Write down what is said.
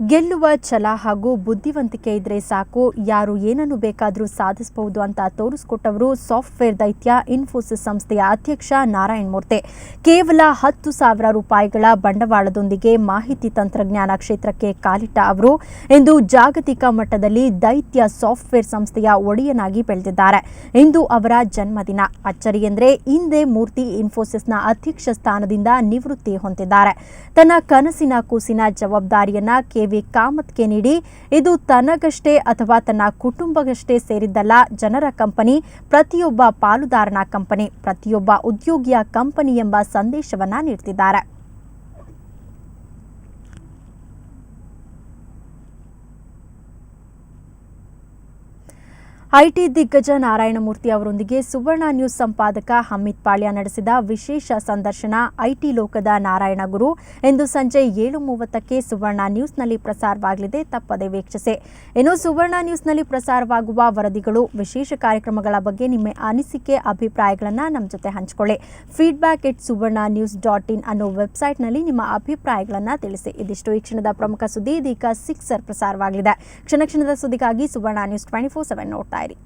ಗೆಲ್ಲುವ ಛಲ ಹಾಗೂ ಬುದ್ಧಿವಂತಿಕೆ ಇದ್ರೆ ಸಾಕು, ಯಾರು ಏನನ್ನು ಬೇಕಾದರೂ ಸಾಧಿಸಬಹುದು ಅಂತ ತೋರಿಸಿಕೊಟ್ಟವರು ಸಾಫ್ಟ್ವೇರ್ ದೈತ್ಯ ಇನ್ಫೋಸಿಸ್ ಸಂಸ್ಥೆಯ ಅಧ್ಯಕ್ಷ ನಾರಾಯಣ ಮೂರ್ತಿ. ಕೇವಲ 10,000 ರೂಪಾಯಿಗಳ ಬಂಡವಾಳದೊಂದಿಗೆ ಮಾಹಿತಿ ತಂತ್ರಜ್ಞಾನ ಕ್ಷೇತ್ರಕ್ಕೆ ಕಾಲಿಟ್ಟ ಅವರು ಇಂದು ಜಾಗತಿಕ ಮಟ್ಟದಲ್ಲಿ ದೈತ್ಯ ಸಾಫ್ಟ್ವೇರ್ ಸಂಸ್ಥೆಯ ಒಡೆಯನಾಗಿ ಬೆಳೆದಿದ್ದಾರೆ. ಇಂದು ಅವರ ಜನ್ಮದಿನ. ಅಚ್ಚರಿ ಎಂದರೆ ಹಿಂದೆ ಮೂರ್ತಿ ಇನ್ಫೋಸಿಸ್ನ ಅಧ್ಯಕ್ಷ ಸ್ಥಾನದಿಂದ ನಿವೃತ್ತಿ ಹೊಂದಿದ್ದಾರೆ. ತನ್ನ ಕನಸಿನ ಕೂಸಿನ ಜವಾಬ್ದಾರಿಯನ್ನ ಕಾಮತ್ಗೆ ನೀಡಿ ಇದು ತನಗಷ್ಟೇ ಅಥವಾ ತನ್ನ ಕುಟುಂಬಗಷ್ಟೇ ಸೇರಿದ್ದಲ್ಲ, ಜನರ ಕಂಪನಿ, ಪ್ರತಿಯೊಬ್ಬ ಪಾಲುದಾರನ ಕಂಪನಿ, ಪ್ರತಿಯೊಬ್ಬ ಉದ್ಯೋಗಿಯ ಕಂಪನಿ ಎಂಬ ಸಂದೇಶವನ್ನ ನೀಡುತ್ತಿದ್ದಾರೆ. ಐಟಿ ದಿಗ್ಗಜ ನಾರಾಯಣಮೂರ್ತಿ ಅವರೊಂದಿಗೆ ಸುವರ್ಣ ನ್ಯೂಸ್ ಸಂಪಾದಕ ಹಮ್ಮಿದ್ ಪಾಳ್ಯ ನಡೆಸಿದ ವಿಶೇಷ ಸಂದರ್ಶನ ಐಟಿ ಲೋಕದ ನಾರಾಯಣ ಗುರು ಇಂದು ಸಂಜೆ 7:30ಕ್ಕೆ ಸುವರ್ಣ ನ್ಯೂಸ್ನಲ್ಲಿ ಪ್ರಸಾರವಾಗಲಿದೆ. ತಪ್ಪದೆ ವೀಕ್ಷಿಸಿ. ಇನ್ನು ಸುವರ್ಣ ನ್ಯೂಸ್ನಲ್ಲಿ ಪ್ರಸಾರವಾಗುವ ವರದಿಗಳು, ವಿಶೇಷ ಕಾರ್ಯಕ್ರಮಗಳ ಬಗ್ಗೆ ನಿಮ್ಮ ಅನಿಸಿಕೆ, ಅಭಿಪ್ರಾಯಗಳನ್ನು ನಮ್ಮ ಜೊತೆ ಹಂಚಿಕೊಳ್ಳಿ. feedback@suvarnanews.in ಅನ್ನೋ ವೆಬ್ಸೈಟ್ನಲ್ಲಿ ನಿಮ್ಮ ಅಭಿಪ್ರಾಯಗಳನ್ನು ತಿಳಿಸಿ. ಇದಿಷ್ಟು ಈ ಕ್ಷಣದ ಪ್ರಮುಖ ಸುದ್ದಿ. ಇದೀಗ 6 ಪ್ರಸಾರವಾಗಲಿದೆ. ಕ್ಷಣದ ಸುದ್ದಿಗಾಗಿ ಸುವರ್ಣ ನ್ಯೂಸ್ 24/7 ನೋಡ್ತಾ ಇರಿ.